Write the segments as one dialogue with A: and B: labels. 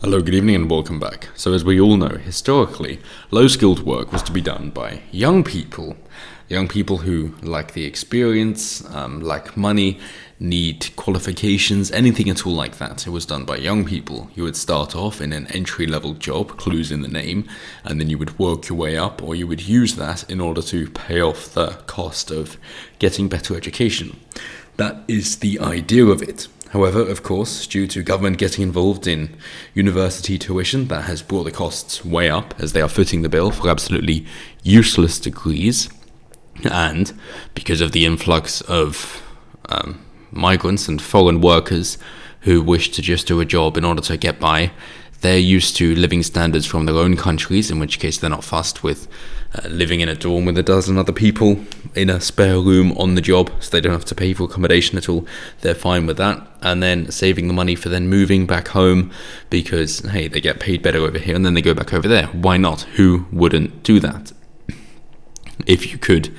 A: Hello, good evening and welcome back. So as we all know, historically, low-skilled work was to be done by young people who lack the experience, lack money, need qualifications, anything at all like that. It was done by young people. You would start off in an entry-level job, clues in the name, and then you would work your way up, or you would use that in order to pay off the cost of getting better education. That is the idea of it. However, of course, due to government getting involved in university tuition, that has brought the costs way up as they are footing the bill for absolutely useless degrees. And because of the influx of migrants and foreign workers who wish to just do a job in order to get by, they're used to living standards from their own countries, in which case they're not fussed with living in a dorm with a dozen other people in a spare room on the job, so they don't have to pay for accommodation at all. They're fine with that, and then saving the money for then moving back home because, hey, they get paid better over here, and then they go back over there. Why not? Who wouldn't do that? If you could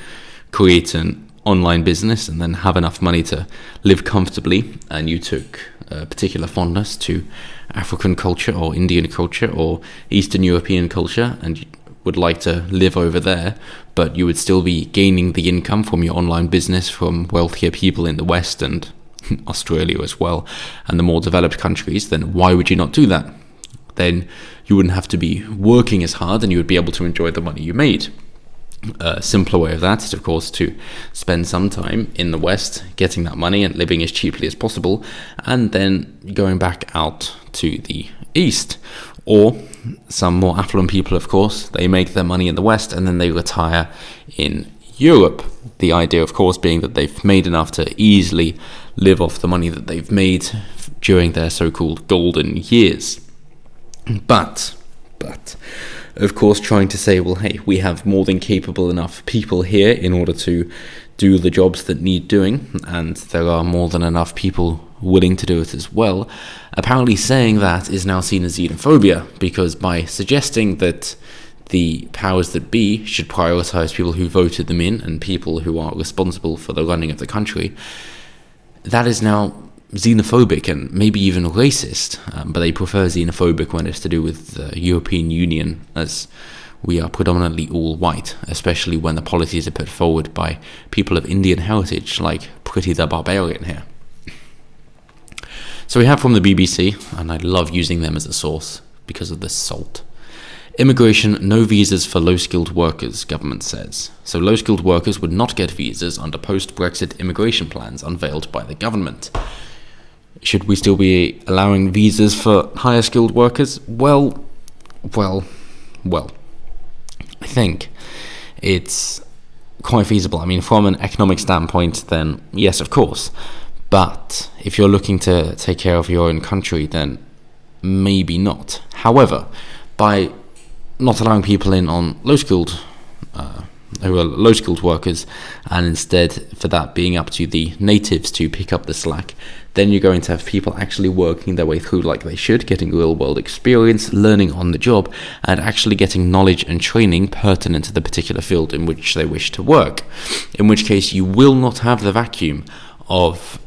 A: create an online business and then have enough money to live comfortably, and you took a particular fondness to African culture or Indian culture or Eastern European culture, and you would like to live over there, but you would still be gaining the income from your online business from wealthier people in the West and Australia as well, and the more developed countries, then why would you not do that? Then you wouldn't have to be working as hard and you would be able to enjoy the money you made. A simpler way of that is, of course, to spend some time in the West getting that money and living as cheaply as possible, and then going back out to the East. Or some more affluent people, of course, they make their money in the West and then they retire in Europe. The idea, of course, being that they've made enough to easily live off the money that they've made during their so-called golden years. But of course, trying to say, well, hey, we have more than capable enough people here in order to do the jobs that need doing, and there are more than enough people willing to do it as well. Apparently saying that is now seen as xenophobia, because by suggesting that the powers that be should prioritize people who voted them in and people who are responsible for the running of the country, that is now xenophobic and maybe even racist, but they prefer xenophobic when it's to do with the European Union, as we are predominantly all white, especially when the policies are put forward by people of Indian heritage, like Pretty the Barbarian here. So we have from the BBC, and I love using them as a source because of the salt. Immigration, no visas for low-skilled workers, government says. So low-skilled workers would not get visas under post-Brexit immigration plans unveiled by the government. Should we still be allowing visas for higher skilled workers? Well, I think it's quite feasible. I mean, from an economic standpoint, then yes, of course. But if you're looking to take care of your own country, then maybe not. However, by not allowing people in on low-skilled who are low-skilled workers, and instead for that being up to the natives to pick up the slack, then you're going to have people actually working their way through like they should, getting real-world experience, learning on the job, and actually getting knowledge and training pertinent to the particular field in which they wish to work. In which case, you will not have the vacuum of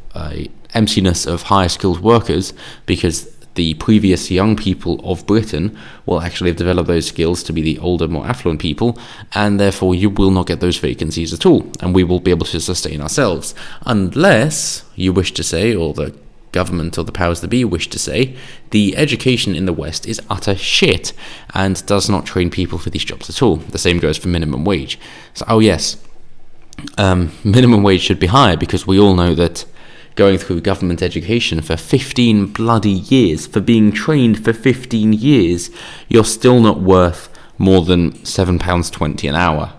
A: emptiness of higher-skilled workers, because the previous young people of Britain will actually have developed those skills to be the older, more affluent people, and therefore you will not get those vacancies at all, and we will be able to sustain ourselves. Unless you wish to say, or the government or the powers that be wish to say, the education in the West is utter shit and does not train people for these jobs at all. The same goes for minimum wage. So, oh yes, minimum wage should be higher, because we all know that going through government education for 15 bloody years, for being trained for 15 years, you're still not worth more than £7.20 an hour.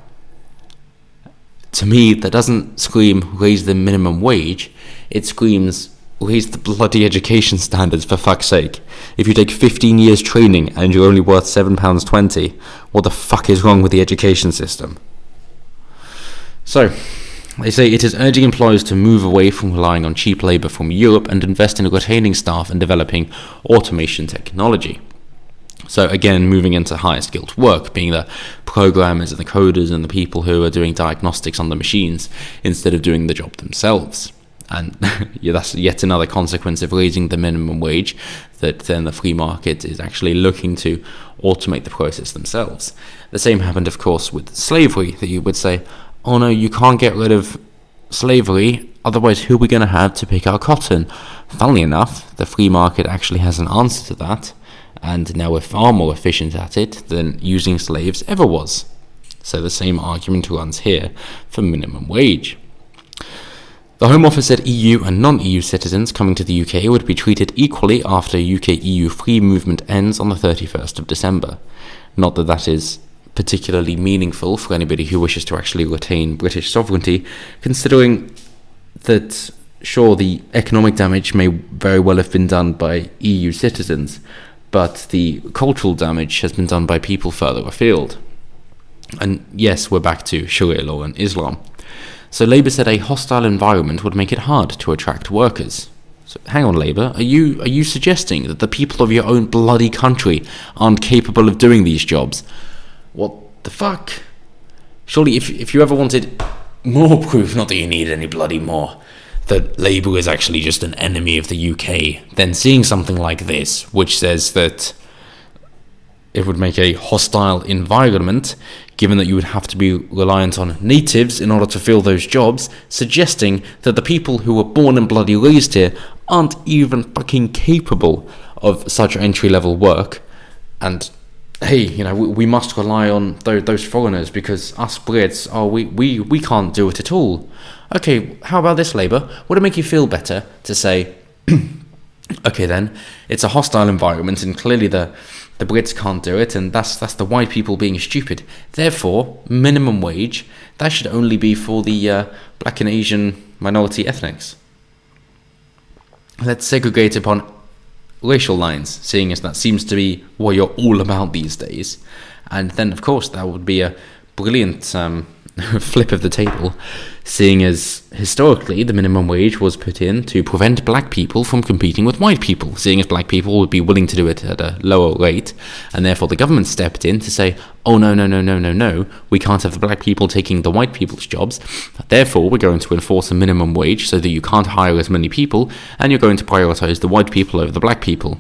A: To me, that doesn't scream raise the minimum wage, it screams raise the bloody education standards, for fuck's sake. If you take 15 years training and you're only worth £7.20, what the fuck is wrong with the education system? So, they say it is urging employers to move away from relying on cheap labour from Europe and invest in retaining staff and developing automation technology. So again, moving into higher skilled work, being the programmers and the coders and the people who are doing diagnostics on the machines instead of doing the job themselves. And yeah, that's yet another consequence of raising the minimum wage, that then the free market is actually looking to automate the process themselves. The same happened, of course, with slavery, that you would say, oh no, you can't get rid of slavery, otherwise who are we going to have to pick our cotton? Funnily enough, the free market actually has an answer to that, and now we're far more efficient at it than using slaves ever was. So the same argument runs here for minimum wage. The Home Office said EU and non-EU citizens coming to the UK would be treated equally after UK-EU free movement ends on the 31st of December. Not that that is particularly meaningful for anybody who wishes to actually retain British sovereignty, considering that, sure, the economic damage may very well have been done by EU citizens, but the cultural damage has been done by people further afield. And yes, we're back to Sharia law and Islam. So Labour said a hostile environment would make it hard to attract workers. So hang on, Labour, are you suggesting that the people of your own bloody country aren't capable of doing these jobs? What the fuck? Surely if you ever wanted more proof, not that you need any bloody more, that Labour is actually just an enemy of the UK, then seeing something like this, which says that it would make a hostile environment, given that you would have to be reliant on natives in order to fill those jobs, suggesting that the people who were born and bloody raised here aren't even fucking capable of such entry-level work. And hey, we must rely on those foreigners because us Brits, we can't do it at all. Okay, how about this, Labour? Would it make you feel better to say, okay then, it's a hostile environment and clearly the Brits can't do it, and that's the white people being stupid. Therefore, minimum wage, that should only be for the black and Asian minority ethnics. Let's segregate upon racial lines, seeing as that seems to be what you're all about these days. And then, of course, that would be a brilliant flip of the table, seeing as historically the minimum wage was put in to prevent black people from competing with white people, seeing as black people would be willing to do it at a lower rate, and therefore the government stepped in to say, oh no, we can't have the black people taking the white people's jobs, therefore we're going to enforce a minimum wage so that you can't hire as many people, and you're going to prioritize the white people over the black people.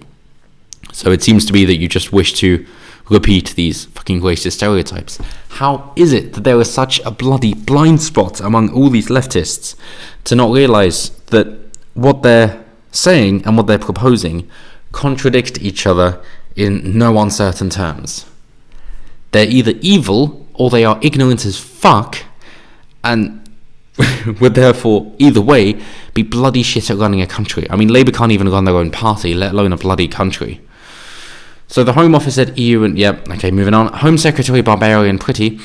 A: So it seems to be that you just wish to repeat these fucking racist stereotypes. How is it that there is such a bloody blind spot among all these leftists to not realise that what they're saying and what they're proposing contradict each other in no uncertain terms? They're either evil or they are ignorant as fuck, and would therefore either way be bloody shit at running a country. I mean, Labour can't even run their own party, let alone a bloody country. So the Home Office said EU and... moving on. Home Secretary Barbarian Pretty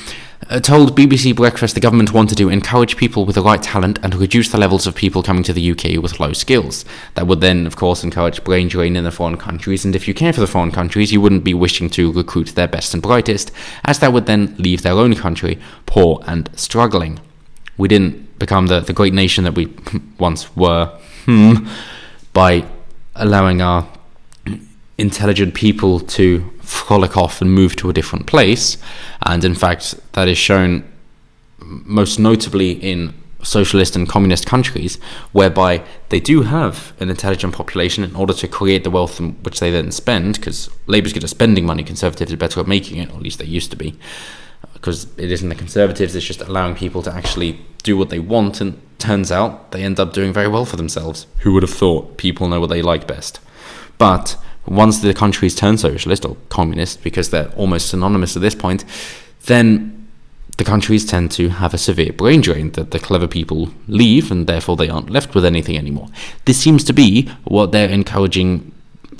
A: told BBC Breakfast the government wanted to encourage people with the right talent and reduce the levels of people coming to the UK with low skills. That would then, of course, encourage brain drain in the foreign countries, and if you care for the foreign countries, you wouldn't be wishing to recruit their best and brightest, as that would then leave their own country poor and struggling. We didn't become the great nation that we once were by allowing our intelligent people to frolic off and move to a different place, and in fact that is shown most notably in socialist and communist countries, whereby they do have an intelligent population in order to create the wealth which they then spend, because Labour's good at spending money, Conservatives are better at making it, or at least they used to be, because it isn't the Conservatives, it's just allowing people to actually do what they want, and turns out they end up doing very well for themselves. Who would have thought? People know what they like best. But once the countries turn socialist or communist, because they're almost synonymous at this point, then the countries tend to have a severe brain drain, that the clever people leave and therefore they aren't left with anything anymore. This seems to be what they're encouraging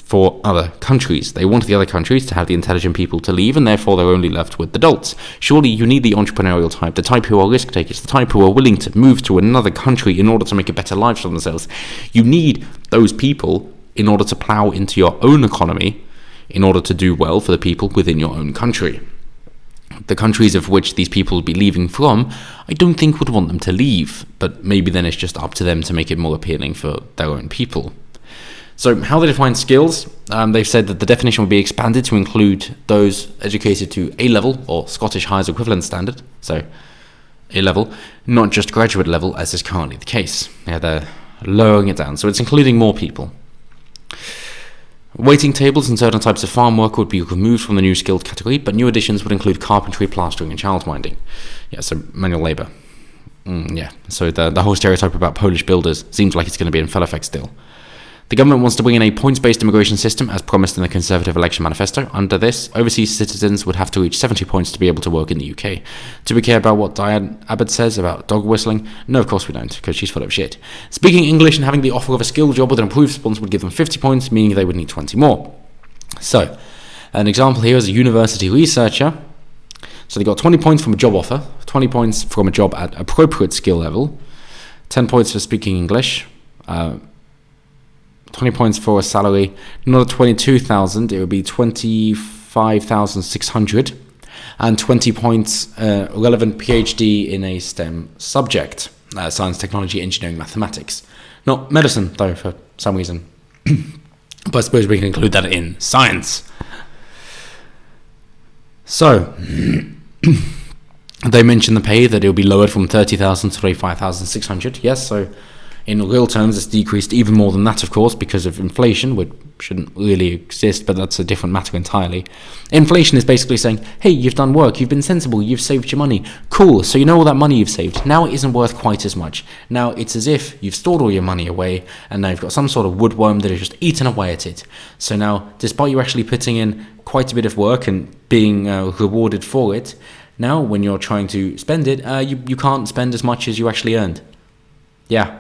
A: for other countries. They want the other countries to have the intelligent people to leave, and therefore they're only left with the dolts. Surely you need the entrepreneurial type, the type who are risk takers, the type who are willing to move to another country in order to make a better life for themselves. You need those people in order to plough into your own economy, in order to do well for the people within your own country. The countries of which these people would be leaving from, I don't think would want them to leave, but maybe then it's just up to them to make it more appealing for their own people. So how they define skills, they've said that the definition will be expanded to include those educated to A-level or Scottish Highers Equivalent Standard, so A-level, not just graduate level as is currently the case. Yeah, they're lowering it down. So it's including more people. Waiting tables and certain types of farm work would be removed from the new skilled category, but new additions would include carpentry, plastering, and childminding. Yeah, so manual labour. So the whole stereotype about Polish builders seems like it's going to be in full effect still. The government wants to bring in a points-based immigration system, as promised in the Conservative election manifesto. Under this, overseas citizens would have to reach 70 points to be able to work in the UK. Do we care about what Diane Abbott says about dog whistling? No, of course we don't, because she's full of shit. Speaking English and having the offer of a skilled job with an improved response would give them 50 points, meaning they would need 20 more. So, an example here is a university researcher. So they got 20 points from a job offer, 20 points from a job at appropriate skill level, 10 points for speaking English, 20 points for a salary, not 22,000, it would be 25,600, and 20 points relevant PhD in a STEM subject, science, technology, engineering, mathematics. Not medicine, though, for some reason. But I suppose we can include that in science. So, they mentioned the pay, that it will be lowered from 30,000 to 35,600. Yes, so in real terms, it's decreased even more than that, of course, because of inflation, which shouldn't really exist, but that's a different matter entirely. Inflation is basically saying, hey, you've done work, you've been sensible, you've saved your money. Cool, so you know all that money you've saved. Now it isn't worth quite as much. Now it's as if you've stored all your money away, and now you've got some sort of woodworm that has just eaten away at it. So now, despite you actually putting in quite a bit of work and being rewarded for it, now when you're trying to spend it, you can't spend as much as you actually earned. Yeah.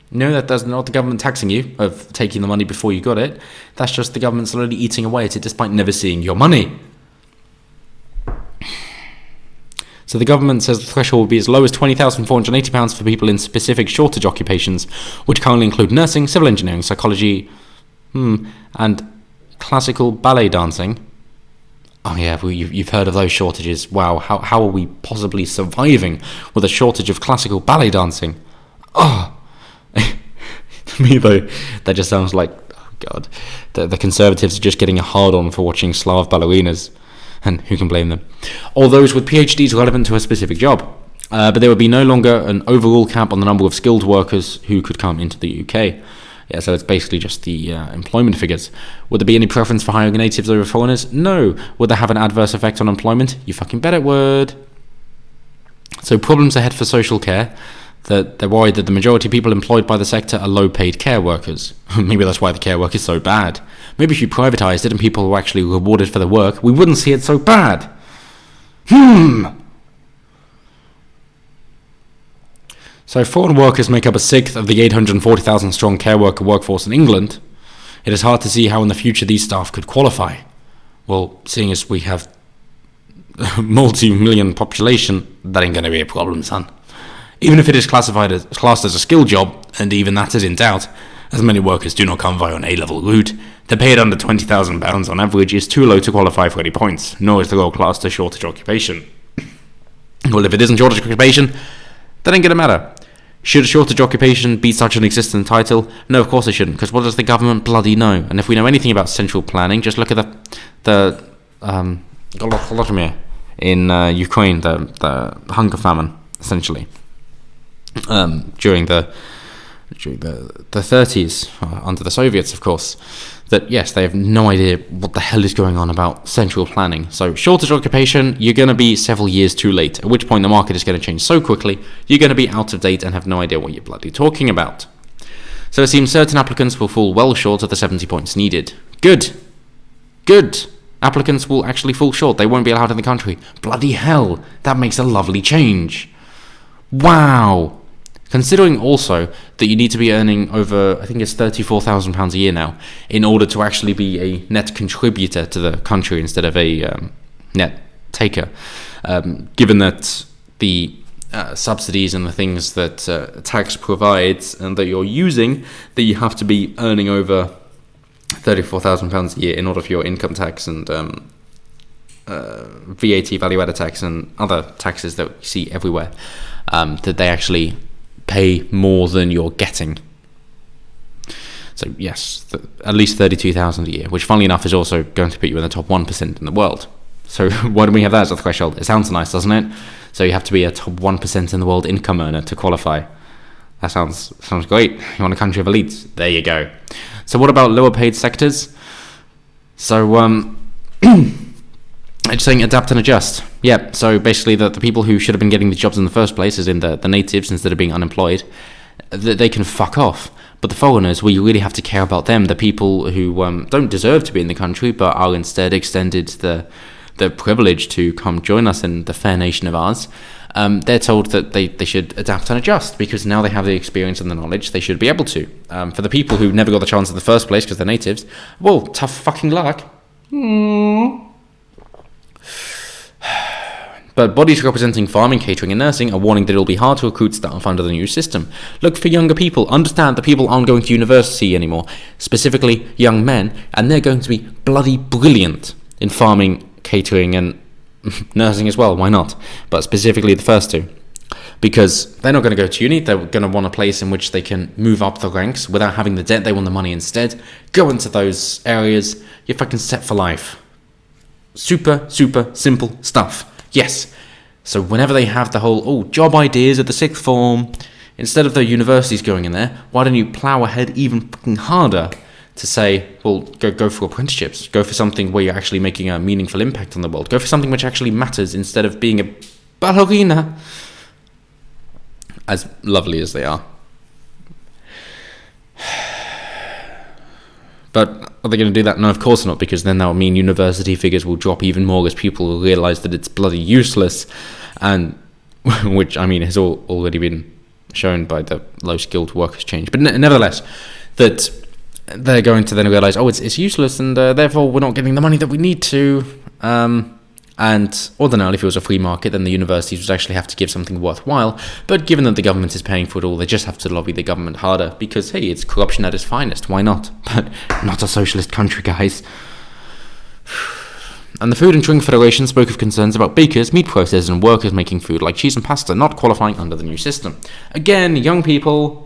A: No, that's not the government taxing you of taking the money before you got it. That's just the government slowly eating away at it despite never seeing your money. So the government says the threshold will be as low as £20,480 for people in specific shortage occupations, which currently include nursing, civil engineering, psychology, and classical ballet dancing. Oh yeah, you've heard of those shortages. Wow, how are we possibly surviving with a shortage of classical ballet dancing? Oh, to me though, that just sounds like, oh god, the Conservatives are just getting a hard-on for watching Slav ballerinas, and who can blame them? Or those with PhDs relevant to a specific job. But there would be no longer an overall cap on the number of skilled workers who could come into the UK. Yeah, so it's basically just the employment figures. Would there be any preference for hiring natives over foreigners? No. Would that have an adverse effect on employment? You fucking bet it would. So problems ahead for social care. That they're worried that the majority of people employed by the sector are low-paid care workers. Maybe that's why the care work is so bad. Maybe if you privatised it and people were actually rewarded for their work, we wouldn't see it so bad. So foreign workers make up a sixth of the 840,000 strong care worker workforce in England. It is hard to see how in the future these staff could qualify. Well, seeing as we have a multi-million population, that ain't going to be a problem, son. Even if it is classed as a skilled job, and even that is in doubt, as many workers do not come via an A-level route, the pay at under £20,000 on average is too low to qualify for any points, nor is the role classed as shortage occupation. Well, if it isn't shortage occupation, that ain't gonna matter. Should a shortage occupation be such an existing title? No, of course it shouldn't, because what does the government bloody know? And if we know anything about central planning, just look at the Holodomor in Ukraine, the hunger famine, essentially. During the 30s, under the Soviets, of course, that yes, they have no idea what the hell is going on about central planning. So shortage occupation, you're going to be several years too late, at which point the market is going to change so quickly, you're going to be out of date and have no idea what you're bloody talking about. So it seems certain applicants will fall well short of the 70 points needed. Good. Applicants will actually fall short. They won't be allowed in the country. Bloody hell, that makes a lovely change. Wow. Considering also that you need to be earning over, I think it's £34,000 a year now, in order to actually be a net contributor to the country instead of a net taker. Given that the subsidies and the things that tax provides and that you're using, that you have to be earning over £34,000 a year in order for your income tax and VAT, value-added tax, and other taxes that you see everywhere, that they actually pay more than you're getting. So yes, at least 32,000 a year, which funnily enough is also going to put you in the top 1% in the world. So why do we have that as a threshold? It sounds nice, doesn't it? So you have to be a top 1% in the world income earner to qualify. That sounds great. You want a country of elites? There you go. So what about lower paid sectors? So, it's saying adapt and adjust. Yeah, so basically the people who should have been getting the jobs in the first place, as in the natives, instead of being unemployed, they can fuck off. But the foreigners, we really have to care about them, the people who don't deserve to be in the country, but are instead extended the privilege to come join us in the fair nation of ours. They're told that they should adapt and adjust, because now they have the experience and the knowledge, they should be able to. For the people who never got the chance in the first place because they're natives, well, tough fucking luck. But bodies representing farming, catering and nursing are warning that it will be hard to recruit staff under the new system. Look for younger people. Understand that people aren't going to university anymore, specifically young men, and they're going to be bloody brilliant in farming, catering and nursing as well. Why not? But specifically the first two. Because they're not going to go to uni, they're going to want a place in which they can move up the ranks without having the debt, they want the money instead. Go into those areas, you're fucking set for life. Super, super simple stuff. Yes. So whenever they have the whole, job ideas at the sixth form, instead of the universities going in there, why don't you plough ahead even fucking harder to say, well, go for apprenticeships. Go for something where you're actually making a meaningful impact on the world. Go for something which actually matters instead of being a ballerina. As lovely as they are. But are they going to do that? No, of course not, because then that will mean university figures will drop even more as people will realise that it's bloody useless, and which, I mean, has already been shown by the low-skilled workers change. But nevertheless, that they're going to then realise, it's useless, and therefore we're not getting the money that we need to. And ordinarily, if it was a free market, then the universities would actually have to give something worthwhile. But given that the government is paying for it all, they just have to lobby the government harder because, hey, it's corruption at its finest. Why not? But not a socialist country, guys. And the Food and Drink Federation spoke of concerns about bakers, meat processors, and workers making food like cheese and pasta not qualifying under the new system. Again, young people.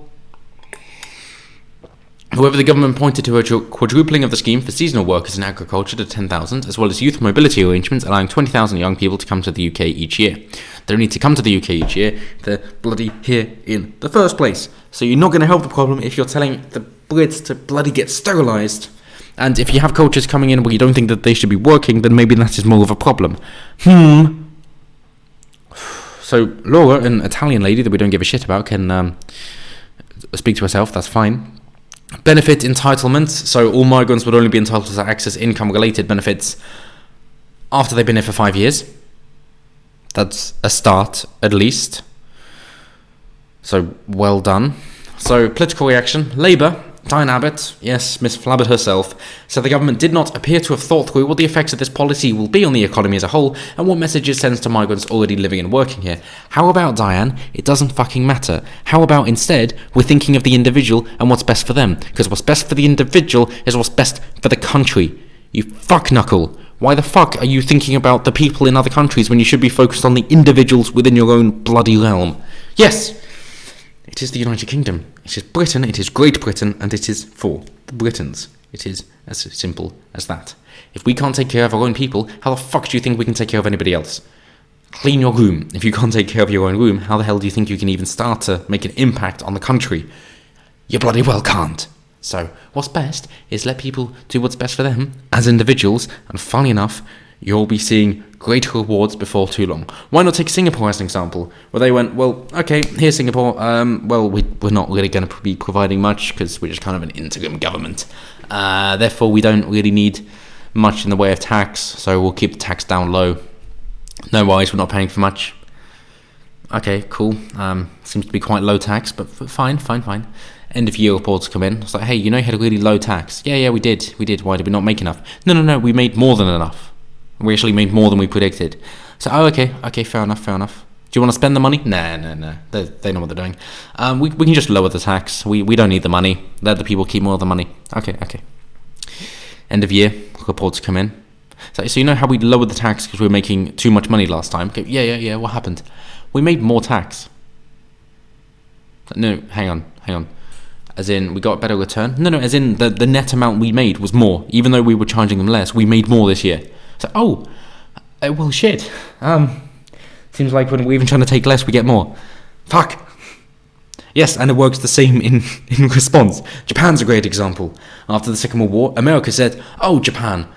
A: However, the government pointed to a quadrupling of the scheme for seasonal workers in agriculture to 10,000, as well as youth mobility arrangements allowing 20,000 young people to come to the UK each year. They don't need to come to the UK each year, they're bloody here in the first place. So you're not going to help the problem if you're telling the Brits to bloody get sterilised. And if you have cultures coming in where you don't think that they should be working, then maybe that is more of a problem. So Laura, an Italian lady that we don't give a shit about, can speak to herself, that's fine. Benefit entitlements, so all migrants would only be entitled to access income-related benefits after they've been here for 5 years. That's a start, at least. So, well done. So, political reaction. Labour, Diane Abbott, yes, Miss Flabbert herself, said the government did not appear to have thought through what the effects of this policy will be on the economy as a whole and what message it sends to migrants already living and working here. How about, Diane? It doesn't fucking matter. How about instead we're thinking of the individual and what's best for them? Because what's best for the individual is what's best for the country. You fuckknuckle. Why the fuck are you thinking about the people in other countries when you should be focused on the individuals within your own bloody realm? Yes! It is the United Kingdom. It is Britain, it is Great Britain, and it is for the Britons. It is as simple as that. If we can't take care of our own people, how the fuck do you think we can take care of anybody else? Clean your room. If you can't take care of your own room, how the hell do you think you can even start to make an impact on the country? You bloody well can't. So, what's best is let people do what's best for them as individuals, and funny enough, you'll be seeing great rewards before too long. Why not take Singapore as an example, where they went, well, okay, here's Singapore, we're not really going to be providing much because we're just kind of an interim government. Therefore, we don't really need much in the way of tax, so we'll keep the tax down low. No worries, we're not paying for much. Okay, cool. Seems to be quite low tax, but fine. End of year reports come in. It's like, hey, you had a really low tax. Yeah, we did. Why did we not make enough? No, we made more than enough. We actually made more than we predicted. So, okay, fair enough. Do you want to spend the money? Nah. They know what they're doing. We can just lower the tax. We don't need the money. Let the people keep more of the money. Okay. End of year reports come in. So you know how we lowered the tax because we were making too much money last time? Okay, yeah. What happened? We made more tax. No, hang on. As in, we got a better return? No, as in the net amount we made was more. Even though we were charging them less, we made more this year. So, well, shit. Seems like when we're even trying to take less, we get more. Fuck. Yes, and it works the same in response. Japan's a great example. After the Second World War, America said, "Oh, Japan,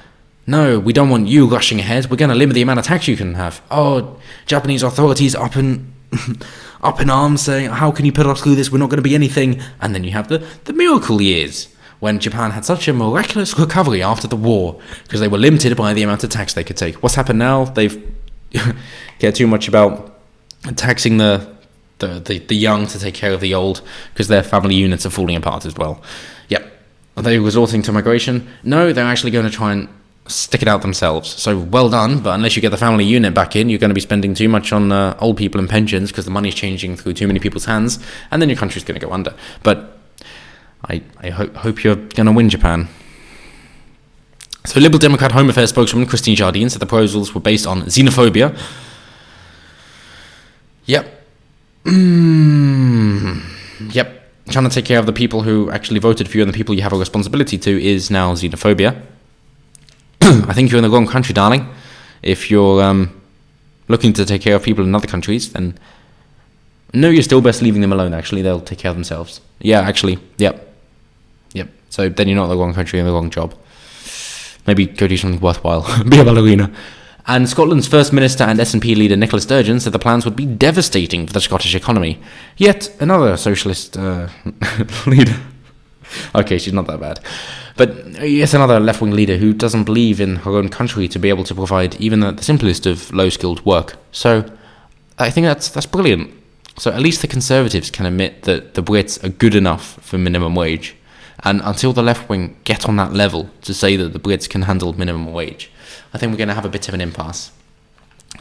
A: no, we don't want you rushing ahead. We're going to limit the amount of tax you can have." Oh, Japanese authorities up in up in arms saying, "How can you put us through this? We're not going to be anything." And then you have the miracle years, when Japan had such a miraculous recovery after the war, because they were limited by the amount of tax they could take. What's happened now? They've care too much about taxing the young to take care of the old, because their family units are falling apart as well. Yep. Are they resorting to migration? No, they're actually going to try and stick it out themselves. So well done, but unless you get the family unit back in, you're going to be spending too much on old people and pensions, because the money's changing through too many people's hands, and then your country's going to go under. But I hope you're going to win, Japan. So Liberal Democrat Home Affairs spokeswoman Christine Jardine said the proposals were based on xenophobia. Yep. Yep. Trying to take care of the people who actually voted for you and the people you have a responsibility to is now xenophobia. I think you're in the wrong country, darling. If you're looking to take care of people in other countries, then no, you're still best leaving them alone, actually. They'll take care of themselves. Yeah, actually. Yep. So then you're not in the wrong country, in the wrong job. Maybe go do something worthwhile. Be a ballerina. And Scotland's First Minister and SNP leader Nicola Sturgeon said the plans would be devastating for the Scottish economy. Yet another socialist leader. Okay, she's not that bad. But yet another left-wing leader who doesn't believe in her own country to be able to provide even the simplest of low-skilled work. So I think that's brilliant. So at least the Conservatives can admit that the Brits are good enough for minimum wage. And until the left-wing get on that level to say that the Brits can handle minimum wage, I think we're going to have a bit of an impasse.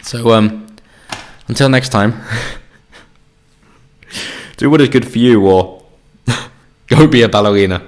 A: So until next time, do what is good for you, or go be a ballerina.